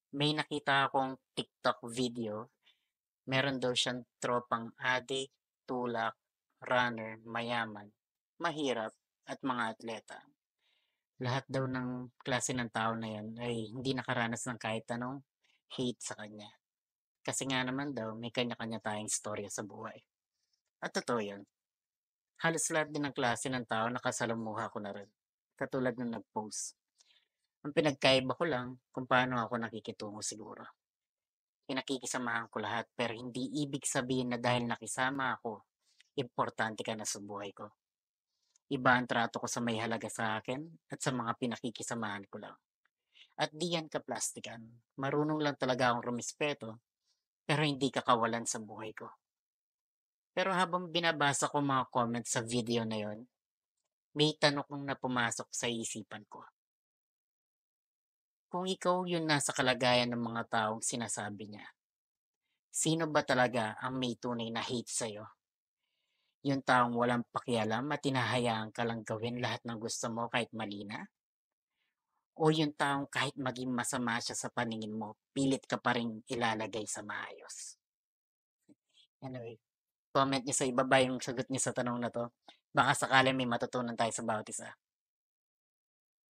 May nakita akong TikTok video, meron daw siyang tropang adik, tulak, runner, mayaman, mahirap, at mga atleta. Lahat daw ng klase ng tao na yan ay hindi nakaranas ng kahit anong hate sa kanya. Kasi nga naman daw, may kanya-kanya tayong storya sa buhay. At totoo yun. Halos lahat din ng klase ng tao nakasalamuha ko na rin. Katulad ng nag-post. Ang pinagkaiba ko lang kung paano ako nakikitungo siguro. Pinakikisamahan ko lahat pero hindi ibig sabihin na dahil nakisama ako, importante ka na sa buhay ko. Iba ang trato ko sa may halaga sa akin at sa mga pinakikisamahan ko lang. At di yan kaplastikan. Marunong lang talaga akong rumispeto pero hindi ka kawalan sa buhay ko. Pero habang binabasa ko mga comments sa video na yon, may tanong na pumasok sa isipan ko. Kung ikaw yung nasa kalagayan ng mga taong sinasabi niya, sino ba talaga ang may tunay na hate sa'yo? Yung taong walang pakialam at hinahayaan ka lang gawin lahat ng gusto mo kahit mali na? O yung taong kahit maging masama siya sa paningin mo, pilit ka pa rin ilalagay sa maayos? Anyway, comment niyo sa ibaba yung sagot niyo sa tanong na to. Baka sakali may matutunan tayo sa bawat isa.